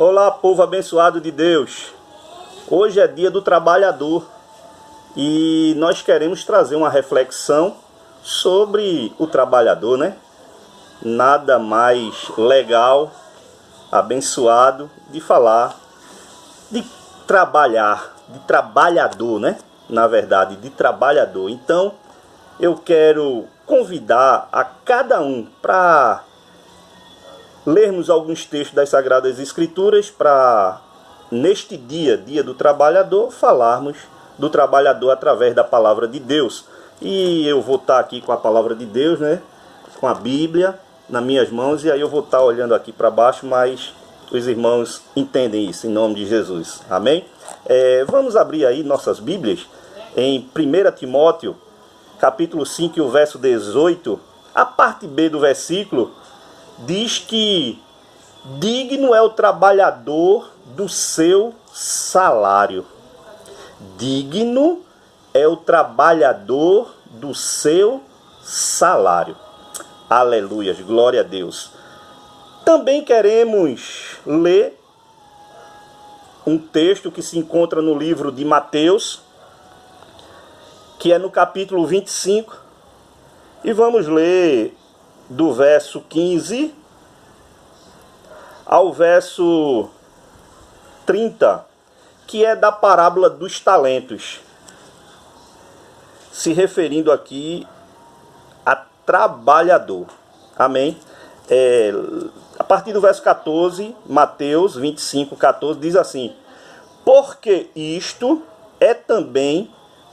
Olá, povo abençoado de Deus. Hoje é dia do trabalhador e nós queremos trazer uma reflexão sobre o trabalhador, né? Nada mais legal, abençoado de falar de trabalhar, de trabalhador, né? Na verdade, de trabalhador. Então, eu quero convidar a cada um para lermos alguns textos das Sagradas Escrituras para, neste dia, dia do trabalhador, falarmos do trabalhador através da palavra de Deus. E eu vou estar aqui com a palavra de Deus, né? Com a Bíblia nas minhas mãos, e aí eu vou estar olhando aqui para baixo, mas os irmãos entendem isso, em nome de Jesus. Amém? Vamos abrir aí nossas Bíblias em 1 Timóteo, capítulo 5, o verso 18, a parte B do versículo, diz que digno é o trabalhador do seu salário. Digno é o trabalhador do seu salário. Aleluias, glória a Deus. Também queremos ler um texto que se encontra no livro de Mateus, que é no capítulo 25, e vamos ler do verso 15 ao verso 30, que é da parábola dos talentos, se referindo aqui a trabalhador. Amém? A partir do verso 14, Mateus 25, 14, diz assim: porque isto é também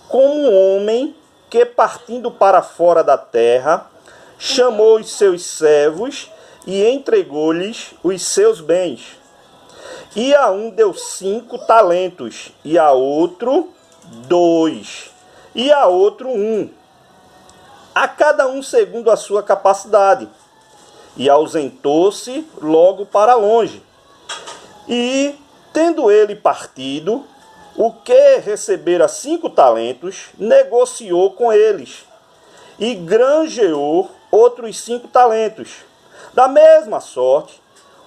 como um homem que, partindo para fora da terra, chamou os seus servos e entregou-lhes os seus bens. E a um deu 5 talentos, e a outro 2, e a outro 1, a cada um segundo a sua capacidade. E ausentou-se logo para longe. E, tendo ele partido, o que recebera 5 talentos, negociou com eles, e granjeou outros 5 talentos. Da mesma sorte,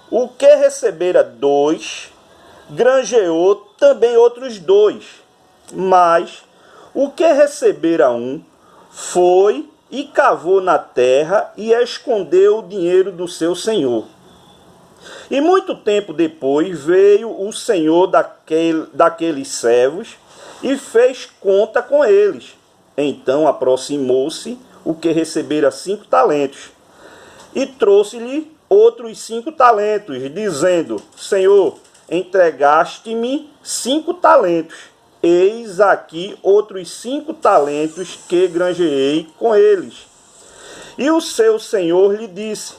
o que recebera 2, granjeou também outros 2. Mas o que recebera 1, foi e cavou na terra e escondeu o dinheiro do seu senhor. E muito tempo depois veio o senhor daqueles servos e fez conta com eles. Então aproximou-se o que recebera 5 talentos e trouxe-lhe outros 5 talentos, dizendo: Senhor, entregaste-me 5 talentos. Eis aqui outros 5 talentos que granjeei com eles. E o seu senhor lhe disse: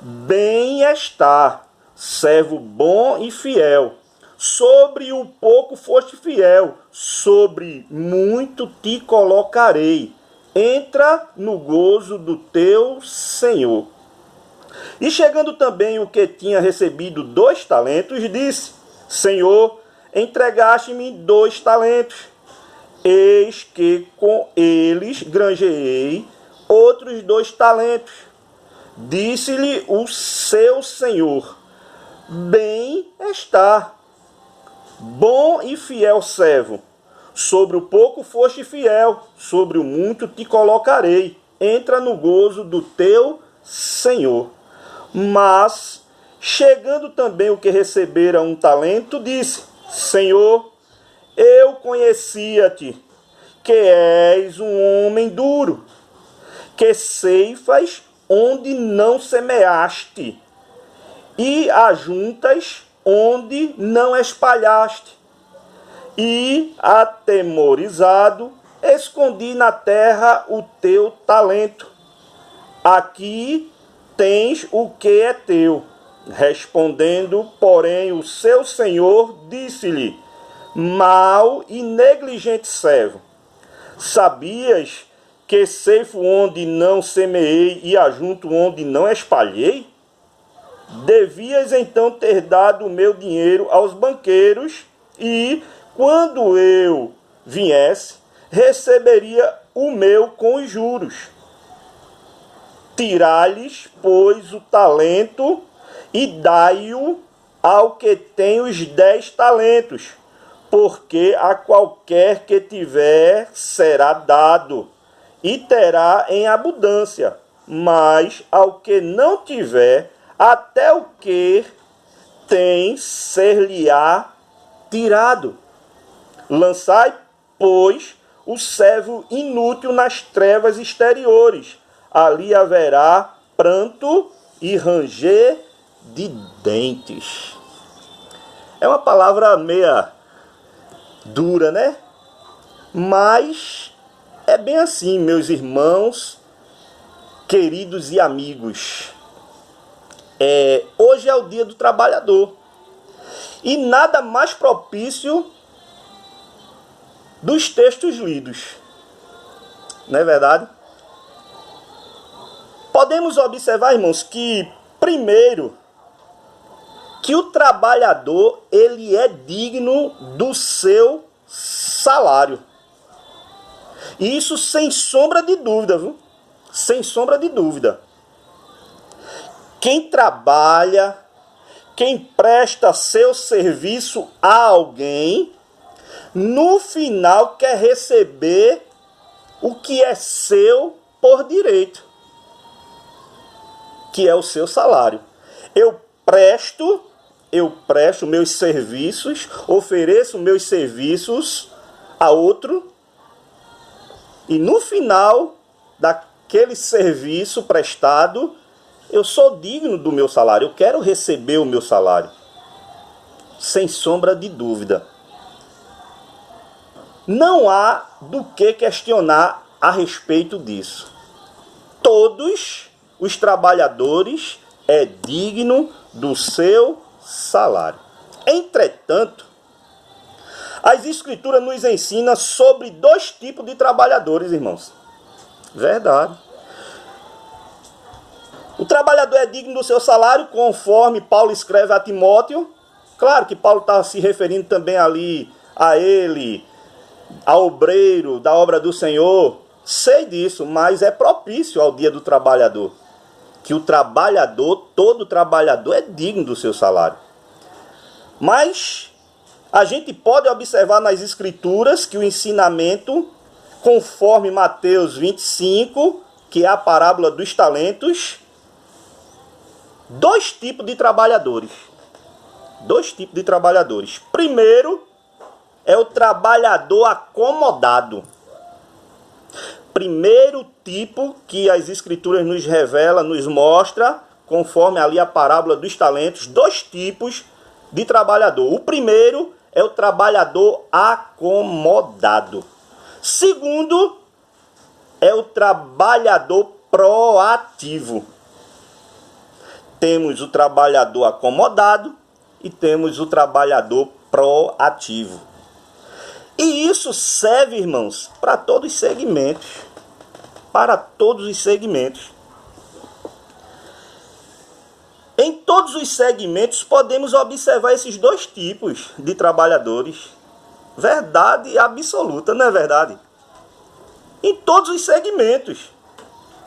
bem está, servo bom e fiel. Sobre o pouco foste fiel, sobre muito te colocarei. Entra no gozo do teu senhor. E chegando também o que tinha recebido 2 talentos, disse: Senhor, entregaste-me 2 talentos. Eis que com eles granjeei outros 2 talentos. Disse-lhe o seu senhor: bem está, bom e fiel servo. Sobre o pouco foste fiel, sobre o muito te colocarei. Entra no gozo do teu senhor. Mas, chegando também o que recebera 1 talento, disse: Senhor, eu conhecia-te, que és um homem duro, que ceifas onde não semeaste, e ajuntas onde não espalhaste. E, atemorizado, escondi na terra o teu talento. Aqui tens o que é teu. Respondendo, porém, o seu senhor disse-lhe: mau e negligente servo, sabias que ceifo onde não semeei e ajunto onde não espalhei? Devias então ter dado o meu dinheiro aos banqueiros, e, quando eu viesse, receberia o meu com os juros. Tirai-lhes, pois, o talento e dai-o ao que tem os 10 talentos, porque a qualquer que tiver será dado, e terá em abundância, mas ao que não tiver, até o que tem ser-lhe-á tirado. Lançai, pois, o servo inútil nas trevas exteriores. Ali haverá pranto e ranger de dentes. É uma palavra meia dura, né? Mas é bem assim, meus irmãos, queridos e amigos. Hoje é o dia do trabalhador. E nada mais propício dos textos lidos. Não é verdade? Podemos observar, irmãos, que primeiro, que o trabalhador, ele é digno do seu salário. E isso sem sombra de dúvida, viu? Sem sombra de dúvida. Quem trabalha, quem presta seu serviço a alguém, no final quer receber o que é seu por direito, que é o seu salário. Eu presto meus serviços, ofereço meus serviços a outro, e no final daquele serviço prestado, eu sou digno do meu salário, eu quero receber o meu salário, sem sombra de dúvida. Não há do que questionar a respeito disso. Todos os trabalhadores é digno do seu salário. Entretanto, as Escrituras nos ensinam sobre 2 tipos de trabalhadores, irmãos. Verdade. O trabalhador é digno do seu salário, conforme Paulo escreve a Timóteo. Claro que Paulo está se referindo também ali a ele, ao obreiro da obra do Senhor. Sei disso, mas é propício ao dia do trabalhador. Que o trabalhador, todo trabalhador é digno do seu salário. Mas a gente pode observar nas Escrituras que o ensinamento, conforme Mateus 25, que é a parábola dos talentos, 2 tipos de trabalhadores. 2 tipos de trabalhadores. Primeiro é o trabalhador acomodado. Primeiro tipo que as Escrituras nos revela, nos mostra, conforme ali a parábola dos talentos, 2 tipos de trabalhador. O primeiro é o trabalhador acomodado. Segundo é o trabalhador proativo. Temos o trabalhador acomodado e temos o trabalhador proativo. E isso serve, irmãos, para todos os segmentos. Para todos os segmentos. Em todos os segmentos podemos observar esses 2 tipos de trabalhadores. Verdade absoluta, não é verdade? Em todos os segmentos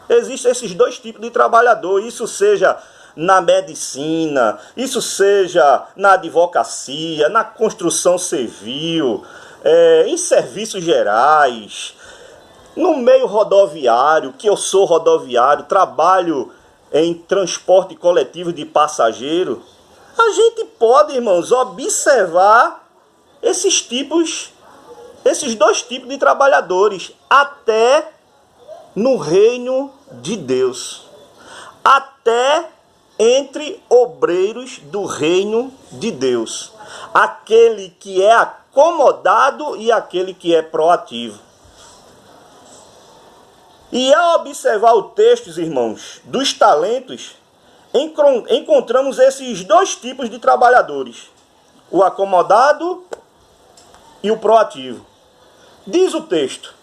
existem esses 2 tipos de trabalhador. Isso seja na medicina, isso seja na advocacia, na construção civil, em serviços gerais, no meio rodoviário, que eu sou rodoviário, trabalho em transporte coletivo de passageiro. A gente pode, irmãos, observar esses 2 tipos de trabalhadores, até no reino de Deus, até entre obreiros do reino de Deus, aquele que é acomodado e aquele que é proativo. E ao observar o texto, irmãos, dos talentos, encontramos esses 2 tipos de trabalhadores, o acomodado e o proativo. Diz o texto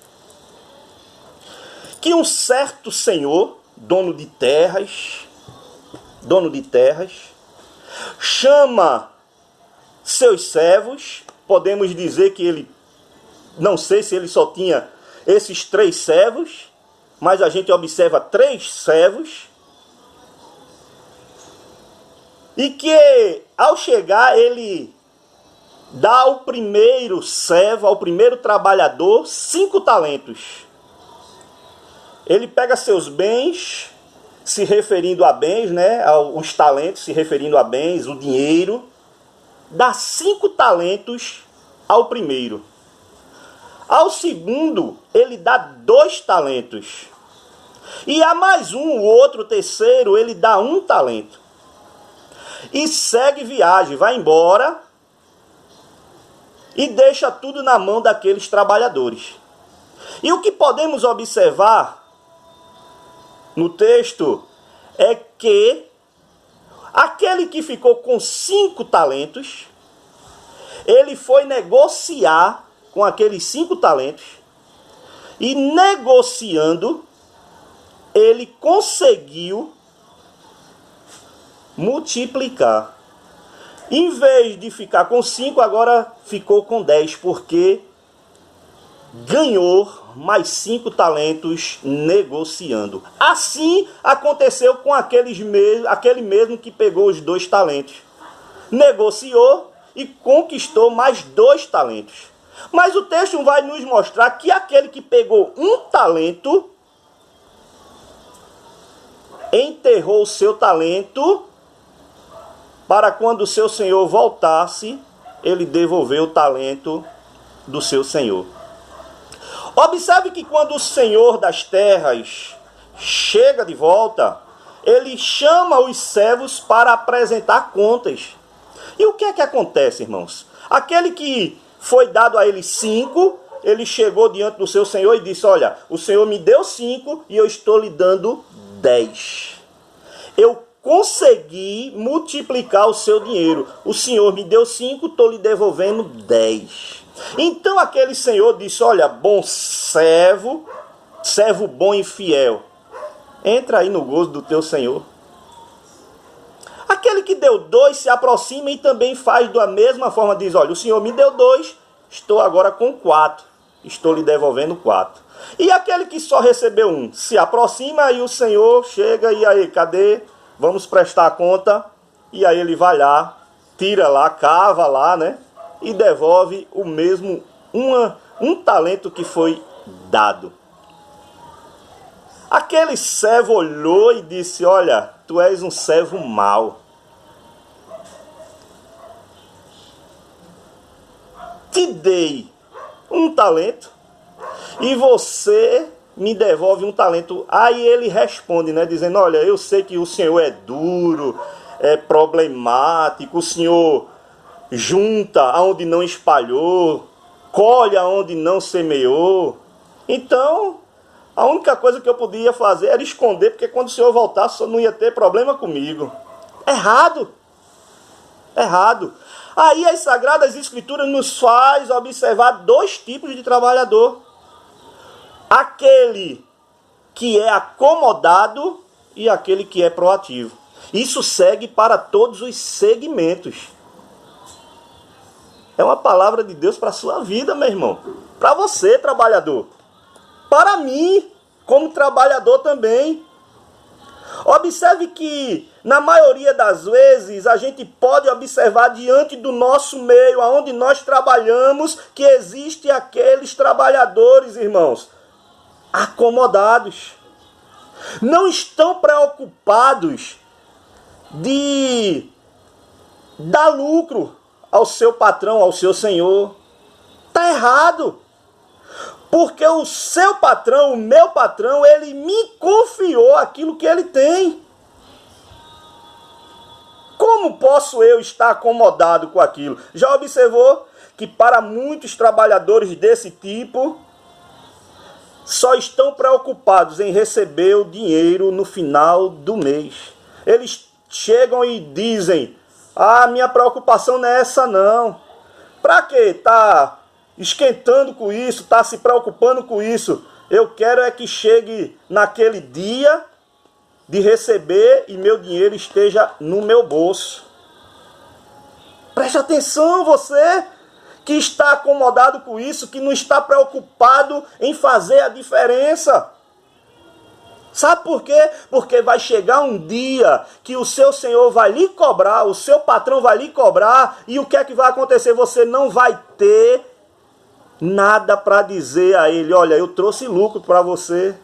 que um certo senhor, dono de terras, chama seus servos. Podemos dizer que ele, não sei se ele só tinha esses 3 servos, mas a gente observa 3 servos. E que ao chegar ele dá ao primeiro servo, ao primeiro trabalhador, 5 talentos. Ele pega seus bens, se referindo a bens, né? Os talentos se referindo a bens, o dinheiro, dá 5 talentos ao primeiro. Ao segundo, ele dá 2 talentos. E a mais um, o outro terceiro, ele dá 1 talento. E segue viagem, vai embora e deixa tudo na mão daqueles trabalhadores. E o que podemos observar no texto é que aquele que ficou com 5 talentos, ele foi negociar com aqueles 5 talentos e negociando, ele conseguiu multiplicar. Em vez de ficar com 5, agora ficou com 10, porque ganhou mais 5 talentos negociando. Assim aconteceu com aquele mesmo que pegou os 2 talentos. Negociou e conquistou mais 2 talentos. Mas o texto vai nos mostrar que aquele que pegou 1 talento enterrou o seu talento para quando o seu senhor voltasse, ele devolveu o talento do seu senhor. Observe que quando o senhor das terras chega de volta, ele chama os servos para apresentar contas. E o que é que acontece, irmãos? Aquele que foi dado a ele 5, ele chegou diante do seu senhor e disse: olha, o senhor me deu 5 e eu estou lhe dando 10. Eu consegui multiplicar o seu dinheiro. O senhor me deu 5, estou lhe devolvendo 10. Então aquele senhor disse: olha, bom servo, servo bom e fiel, entra aí no gozo do teu senhor. Aquele que deu 2 se aproxima e também faz da mesma forma, diz: olha, o senhor me deu 2, estou agora com 4, estou lhe devolvendo 4. E aquele que só recebeu 1 se aproxima e o senhor chega: e aí, cadê? Vamos prestar conta. E aí ele vai lá, tira lá, cava lá, né? E devolve o mesmo um talento que foi dado. Aquele servo olhou e disse: olha, tu és um servo mau. Te dei 1 talento e você me devolve 1 talento. Aí ele responde, né, dizendo: olha, eu sei que o senhor é duro, é problemático, o senhor junta aonde não espalhou, colhe aonde não semeou. Então, a única coisa que eu podia fazer era esconder, porque quando o senhor voltasse, só não ia ter problema comigo. Errado. Errado. Aí as Sagradas Escrituras nos faz observar 2 tipos de trabalhador. Aquele que é acomodado e aquele que é proativo. Isso segue para todos os segmentos. É uma palavra de Deus para a sua vida, meu irmão. Para você, trabalhador. Para mim, como trabalhador também. Observe que, na maioria das vezes, a gente pode observar diante do nosso meio, aonde nós trabalhamos, que existem aqueles trabalhadores, irmãos, acomodados. Não estão preocupados de dar lucro ao seu patrão, ao seu senhor. Está errado. Porque o seu patrão, o meu patrão, ele me confiou aquilo que ele tem. Como posso eu estar acomodado com aquilo? Já observou que para muitos trabalhadores desse tipo, só estão preocupados em receber o dinheiro no final do mês. Eles chegam e dizem: ah, minha preocupação não é essa não. Para que tá esquentando com isso, tá se preocupando com isso? Eu quero é que chegue naquele dia de receber e meu dinheiro esteja no meu bolso. Preste atenção, você que está acomodado com isso, que não está preocupado em fazer a diferença. Sabe por quê? Porque vai chegar um dia que o seu senhor vai lhe cobrar, o seu patrão vai lhe cobrar, e o que é que vai acontecer? Você não vai ter nada para dizer a ele: olha, eu trouxe lucro para você.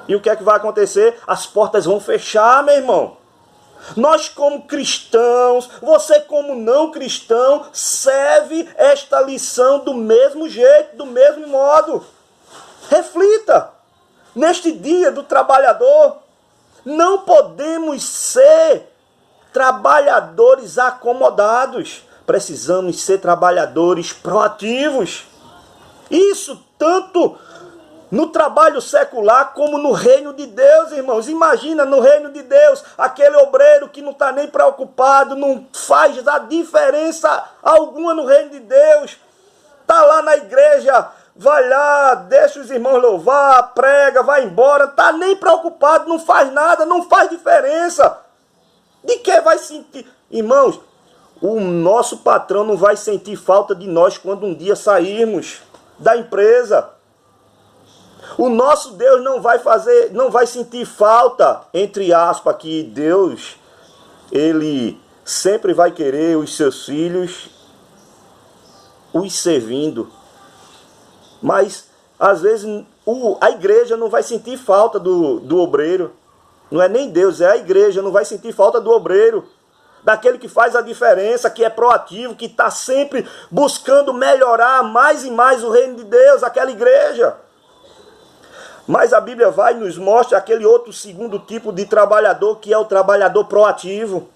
E o que é que vai acontecer? As portas vão fechar, meu irmão. Nós como cristãos, você como não cristão, serve esta lição do mesmo jeito, do mesmo modo. Reflita. Neste dia do trabalhador, não podemos ser trabalhadores acomodados. Precisamos ser trabalhadores proativos. Isso tanto no trabalho secular como no reino de Deus, irmãos. Imagina no reino de Deus, aquele obreiro que não está nem preocupado, não faz a diferença alguma no reino de Deus. Está lá na igreja, vai lá, deixa os irmãos louvar, prega, vai embora, está nem preocupado, não faz nada, não faz diferença. De que vai sentir? Irmãos, o nosso patrão não vai sentir falta de nós quando um dia sairmos da empresa. O nosso Deus não vai sentir falta, entre aspas, que Deus, ele sempre vai querer os seus filhos os servindo. Mas, às vezes, a igreja não vai sentir falta do obreiro. Não é nem Deus, é a igreja, não vai sentir falta do obreiro. Daquele que faz a diferença, que é proativo, que está sempre buscando melhorar mais e mais o reino de Deus, aquela igreja. Mas a Bíblia vai e nos mostra aquele outro segundo tipo de trabalhador, que é o trabalhador proativo.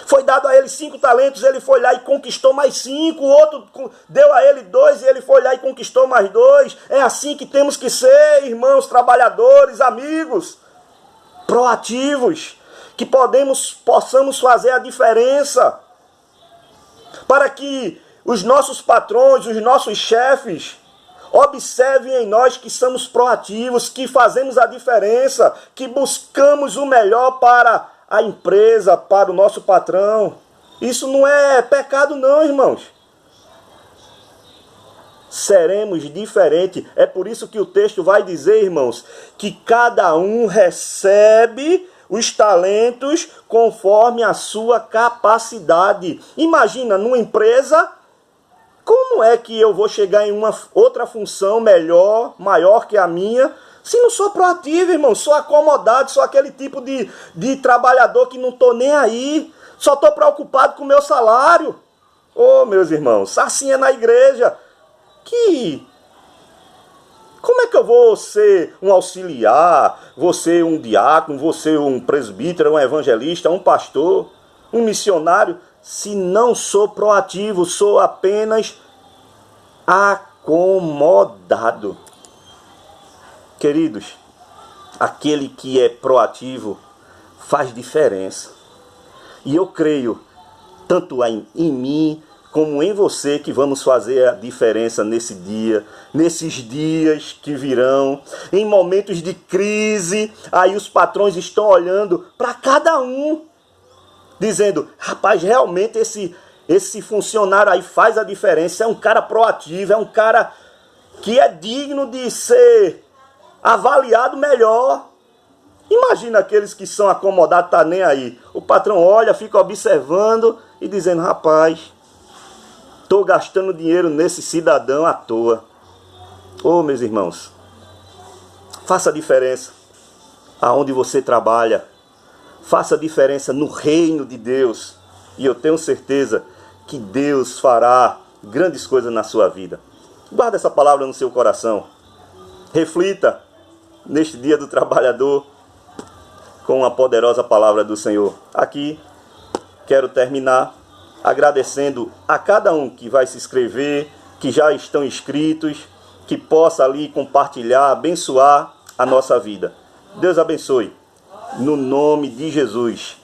Foi dado a ele 5 talentos, ele foi lá e conquistou mais 5. O outro deu a ele 2 e ele foi lá e conquistou mais 2. É assim que temos que ser, irmãos, trabalhadores, amigos, proativos, que possamos fazer a diferença, para que os nossos patrões, os nossos chefes, observem em nós que somos proativos, que fazemos a diferença, que buscamos o melhor para a empresa, para o nosso patrão. Isso não é pecado não, irmãos. Seremos diferentes. É por isso que o texto vai dizer, irmãos, que cada um recebe os talentos conforme a sua capacidade. Imagina, numa empresa, como é que eu vou chegar em uma outra função melhor, maior que a minha, se não sou proativo, irmão? Sou acomodado, sou aquele tipo de trabalhador que não estou nem aí, só estou preocupado com o meu salário. Meus irmãos, assim é na igreja. Como é que eu vou ser um auxiliar, vou ser um diácono, vou ser um presbítero, um evangelista, um pastor, um missionário, se não sou proativo, sou apenas acomodado? Queridos, aquele que é proativo faz diferença. E eu creio, tanto em mim como em você, que vamos fazer a diferença nesse dia, nesses dias que virão, em momentos de crise. Aí os patrões estão olhando para cada um, dizendo: rapaz, realmente esse funcionário aí faz a diferença, é um cara proativo, é um cara que é digno de ser avaliado melhor. Imagina aqueles que são acomodados, tá nem aí. O patrão olha, fica observando e dizendo: rapaz, estou gastando dinheiro nesse cidadão à toa. Meus irmãos, faça a diferença aonde você trabalha. Faça a diferença no reino de Deus. E eu tenho certeza que Deus fará grandes coisas na sua vida. Guarda essa palavra no seu coração. Reflita neste dia do trabalhador com a poderosa palavra do Senhor. Aqui quero terminar agradecendo a cada um que vai se inscrever, que já estão inscritos, que possa ali compartilhar, abençoar a nossa vida. Deus abençoe. No nome de Jesus.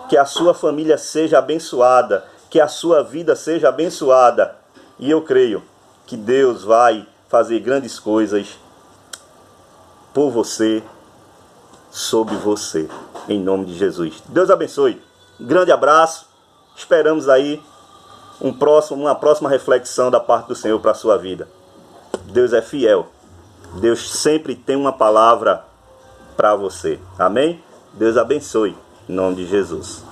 Que a sua família seja abençoada, que a sua vida seja abençoada. E eu creio que Deus vai fazer grandes coisas por você, sobre você, em nome de Jesus. Deus abençoe. Grande abraço. Esperamos aí uma próxima reflexão da parte do Senhor para a sua vida. Deus é fiel. Deus sempre tem uma palavra para você. Amém? Deus abençoe. Em nome de Jesus.